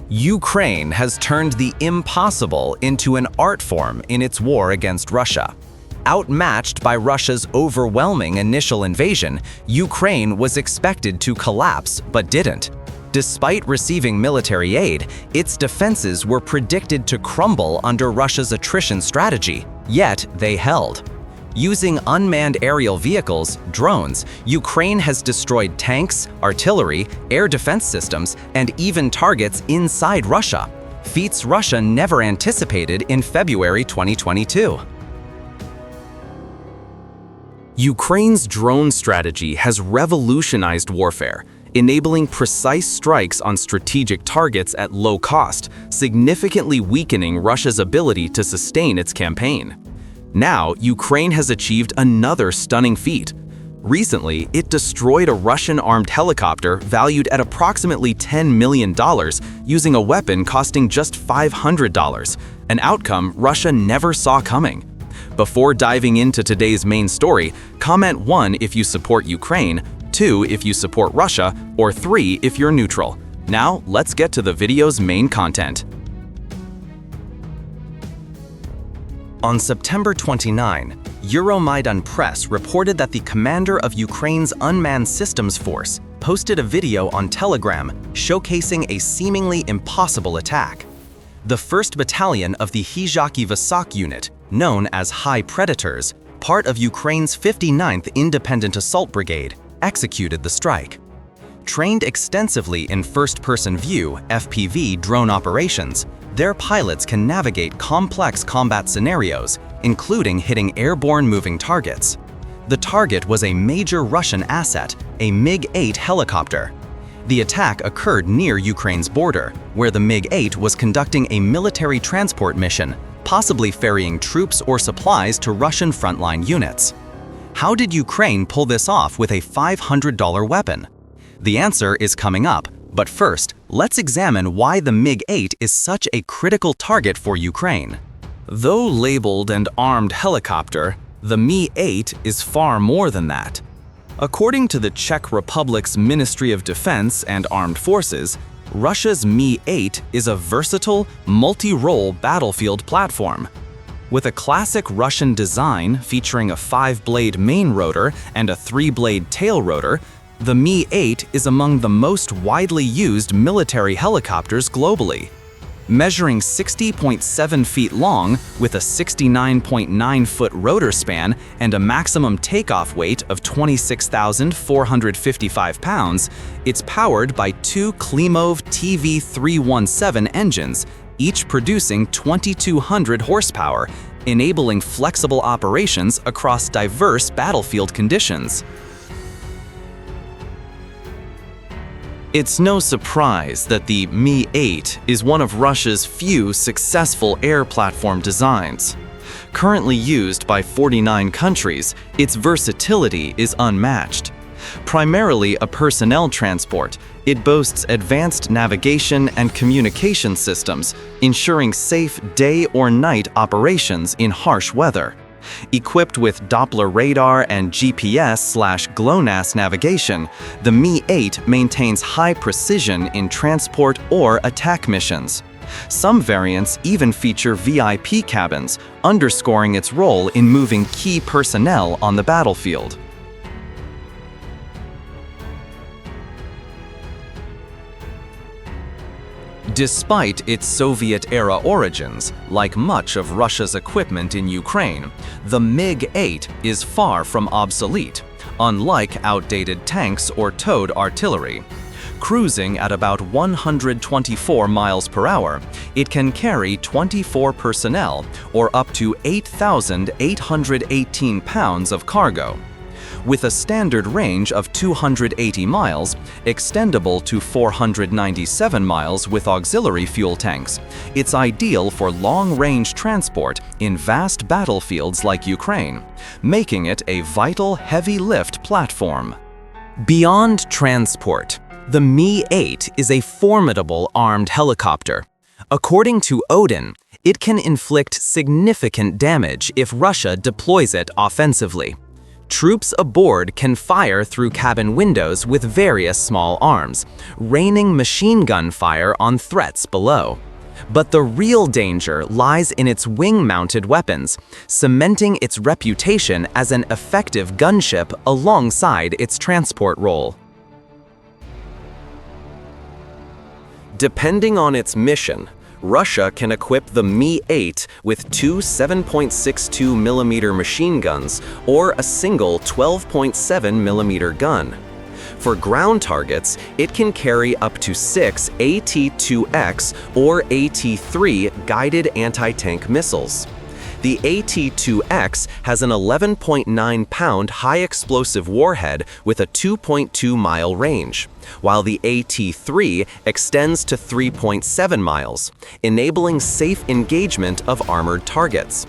Ukraine has turned the impossible into an art form in its war against Russia. Outmatched by Russia's overwhelming initial invasion, Ukraine was expected to collapse but didn't. Despite receiving military aid, its defenses were predicted to crumble under Russia's attrition strategy, yet they held. Using unmanned aerial vehicles, drones, Ukraine has destroyed tanks, artillery, air defense systems, and even targets inside Russia, feats Russia never anticipated in February 2022. Ukraine's drone strategy has revolutionized warfare, enabling precise strikes on strategic targets at low cost, significantly weakening Russia's ability to sustain its campaign. Now, Ukraine has achieved another stunning feat. Recently, it destroyed a Russian armed helicopter valued at approximately $10 million using a weapon costing just $500, an outcome Russia never saw coming. Before diving into today's main story, comment 1 if you support Ukraine, 2 if you support Russia, or 3 if you're neutral. Now, let's get to the video's main content. On September 29, Euromaidan Press reported that the commander of Ukraine's Unmanned Systems Force posted a video on Telegram showcasing a seemingly impossible attack. The 1st Battalion of the Hizhaki Vasak unit, known as High Predators, part of Ukraine's 59th Independent Assault Brigade, executed the strike. Trained extensively in first-person view (FPV) drone operations, their pilots can navigate complex combat scenarios, including hitting airborne moving targets. The target was a major Russian asset, a Mi-8 helicopter. The attack occurred near Ukraine's border, where the Mi-8 was conducting a military transport mission, possibly ferrying troops or supplies to Russian frontline units. How did Ukraine pull this off with a $500 weapon? The answer is coming up, but first, let's examine why the Mi-8 is such a critical target for Ukraine. Though labeled an armed helicopter, the Mi-8 is far more than that. According to the Czech Republic's Ministry of Defense and Armed Forces, Russia's Mi-8 is a versatile, multi-role battlefield platform. With a classic Russian design featuring a 5-blade main rotor and a 3-blade tail rotor, the Mi-8 is among the most widely used military helicopters globally. Measuring 60.7 feet long with a 69.9-foot rotor span and a maximum takeoff weight of 26,455 pounds, it's powered by 2 Klimov TV317 engines, each producing 2,200 horsepower, enabling flexible operations across diverse battlefield conditions. It's no surprise that the Mi-8 is one of Russia's few successful air platform designs. Currently used by 49 countries, its versatility is unmatched. Primarily a personnel transport, it boasts advanced navigation and communication systems, ensuring safe day or night operations in harsh weather. Equipped with Doppler radar and GPS/GLONASS navigation, the Mi-8 maintains high precision in transport or attack missions. Some variants even feature VIP cabins, underscoring its role in moving key personnel on the battlefield. Despite its Soviet-era origins, like much of Russia's equipment in Ukraine, the MiG-8 is far from obsolete, unlike outdated tanks or towed artillery. Cruising at about 124 miles per hour, it can carry 24 personnel, or up to 8,818 pounds of cargo. With a standard range of 280 miles, extendable to 497 miles with auxiliary fuel tanks, it's ideal for long-range transport in vast battlefields like Ukraine, making it a vital heavy-lift platform. Beyond transport, the Mi-8 is a formidable armed helicopter. According to Odin, it can inflict significant damage if Russia deploys it offensively. Troops aboard can fire through cabin windows with various small arms, raining machine gun fire on threats below. But the real danger lies in its wing-mounted weapons, cementing its reputation as an effective gunship alongside its transport role. Depending on its mission, Russia can equip the Mi-8 with two 7.62mm machine guns or a single 12.7mm gun. For ground targets, it can carry up to 6 AT-2X or AT-3 guided anti-tank missiles. The AT-2X has an 11.9-pound high-explosive warhead with a 2.2-mile range, while the AT-3 extends to 3.7 miles, enabling safe engagement of armored targets.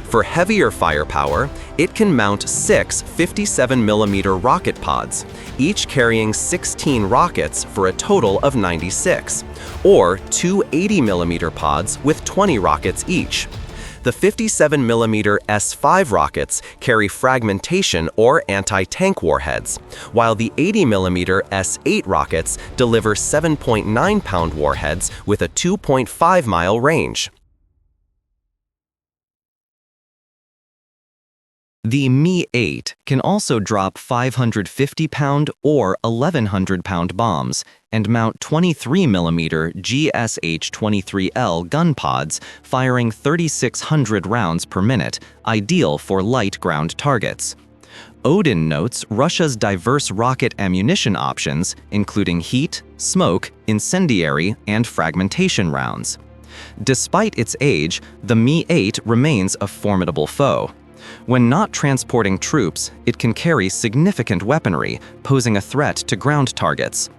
For heavier firepower, it can mount 6 57mm rocket pods, each carrying 16 rockets for a total of 96, or two 80mm pods with 20 rockets each. The 57mm S5 rockets carry fragmentation or anti-tank warheads, while the 80mm S8 rockets deliver 7.9-pound warheads with a 2.5-mile range. The Mi-8 can also drop 550-pound or 1,100-pound bombs and mount 23mm GSH-23L gun pods firing 3,600 rounds per minute, ideal for light ground targets. Odin notes Russia's diverse rocket ammunition options, including heat, smoke, incendiary, and fragmentation rounds. Despite its age, the Mi-8 remains a formidable foe. When not transporting troops, it can carry significant weaponry, posing a threat to ground targets.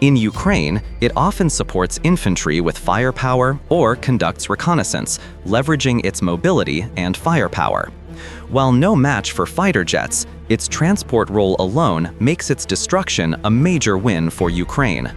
In Ukraine, it often supports infantry with firepower or conducts reconnaissance, leveraging its mobility and firepower. While no match for fighter jets, its transport role alone makes its destruction a major win for Ukraine.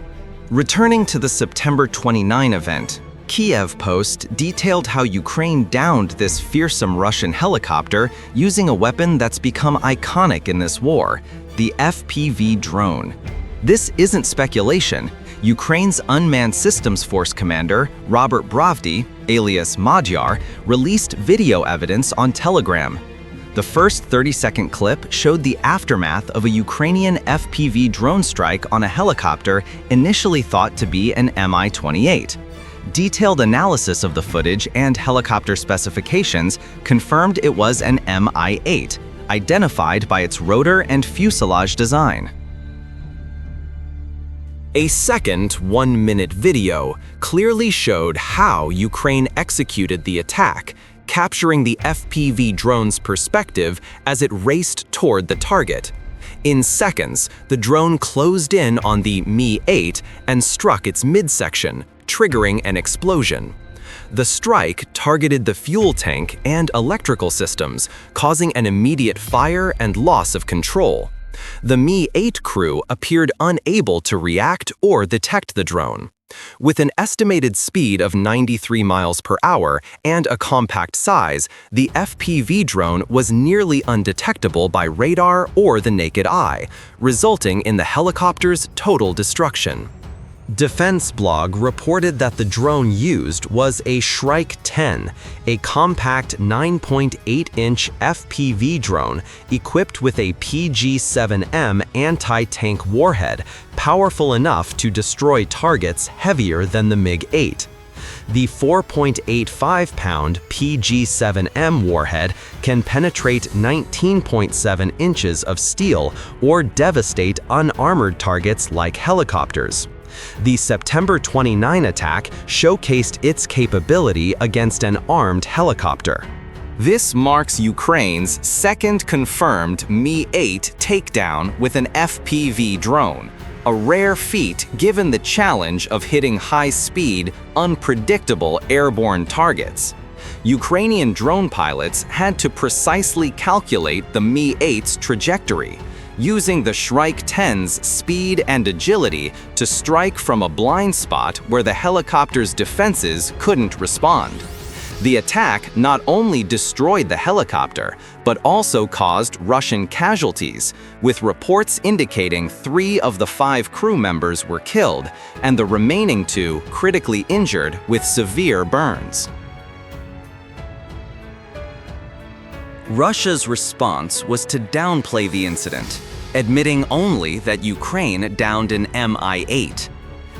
Returning to the September 29 event, Kiev Post detailed how Ukraine downed this fearsome Russian helicopter using a weapon that's become iconic in this war, the FPV drone. This isn't speculation. Ukraine's Unmanned Systems Force commander, Robert Bravdy, alias Magyar, released video evidence on Telegram. The first 30-second clip showed the aftermath of a Ukrainian FPV drone strike on a helicopter initially thought to be an Mi-28. Detailed analysis of the footage and helicopter specifications confirmed it was an Mi-8, identified by its rotor and fuselage design. A second 1-minute video clearly showed how Ukraine executed the attack, capturing the FPV drone's perspective as it raced toward the target. In seconds, the drone closed in on the Mi-8 and struck its midsection, triggering an explosion. The strike targeted the fuel tank and electrical systems, causing an immediate fire and loss of control. The Mi-8 crew appeared unable to react or detect the drone. With an estimated speed of 93 miles per hour and a compact size, the FPV drone was nearly undetectable by radar or the naked eye, resulting in the helicopter's total destruction. Defense Blog reported that the drone used was a Shrike 10, a compact 9.8-inch FPV drone equipped with a PG-7M anti-tank warhead, powerful enough to destroy targets heavier than the MiG-8. The 4.85-pound PG-7M warhead can penetrate 19.7 inches of steel or devastate unarmored targets like helicopters. The September 29 attack showcased its capability against an armed helicopter. This marks Ukraine's second confirmed Mi-8 takedown with an FPV drone, a rare feat given the challenge of hitting high-speed, unpredictable airborne targets. Ukrainian drone pilots had to precisely calculate the Mi-8's trajectory, using the Shrike 10's speed and agility to strike from a blind spot where the helicopter's defenses couldn't respond. The attack not only destroyed the helicopter, but also caused Russian casualties, with reports indicating 3 of the 5 crew members were killed and the remaining 2 critically injured with severe burns. Russia's response was to downplay the incident, admitting only that Ukraine downed an Mi-8.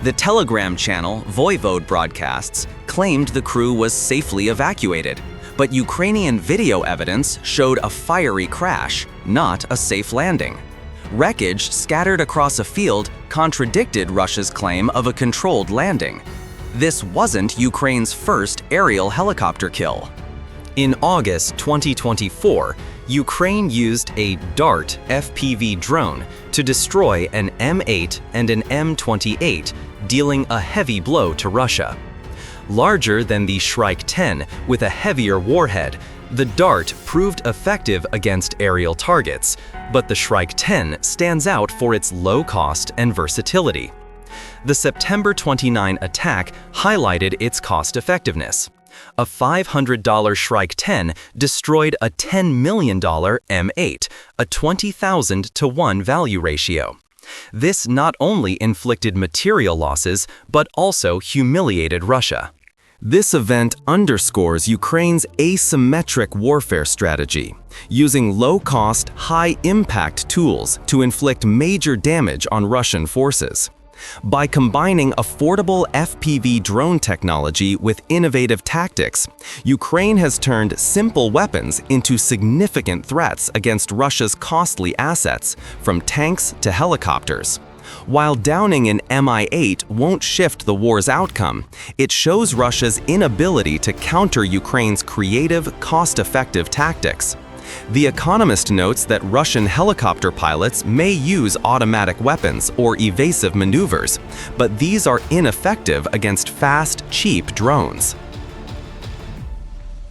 The Telegram channel Voivode Broadcasts claimed the crew was safely evacuated, but Ukrainian video evidence showed a fiery crash, not a safe landing. Wreckage scattered across a field contradicted Russia's claim of a controlled landing. This wasn't Ukraine's first aerial helicopter kill. In August 2024, Ukraine used a DART FPV drone to destroy an M8 and an M28, dealing a heavy blow to Russia. Larger than the Shrike-10 with a heavier warhead, the DART proved effective against aerial targets, but the Shrike-10 stands out for its low cost and versatility. The September 29 attack highlighted its cost effectiveness. A $500 Shrike-10 destroyed a $10 million M8, a 20,000 to 1 value ratio. This not only inflicted material losses, but also humiliated Russia. This event underscores Ukraine's asymmetric warfare strategy, using low-cost, high-impact tools to inflict major damage on Russian forces. By combining affordable FPV drone technology with innovative tactics, Ukraine has turned simple weapons into significant threats against Russia's costly assets, from tanks to helicopters. While downing an Mi-8 won't shift the war's outcome, it shows Russia's inability to counter Ukraine's creative, cost-effective tactics. The Economist notes that Russian helicopter pilots may use automatic weapons or evasive maneuvers, but these are ineffective against fast, cheap drones.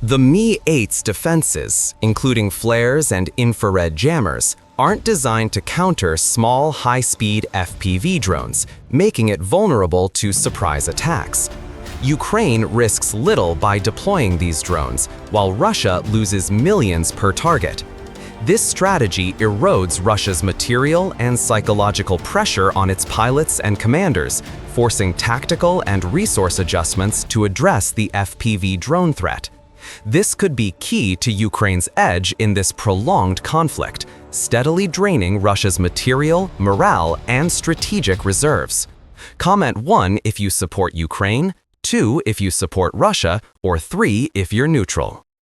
The Mi-8's defenses, including flares and infrared jammers, aren't designed to counter small, high-speed FPV drones, making it vulnerable to surprise attacks. Ukraine risks little by deploying these drones, while Russia loses millions per target. This strategy erodes Russia's material and psychological pressure on its pilots and commanders, forcing tactical and resource adjustments to address the FPV drone threat. This could be key to Ukraine's edge in this prolonged conflict, steadily draining Russia's material, morale, and strategic reserves. Comment 1 if you support Ukraine, 2 if you support Russia, or 3 if you're neutral.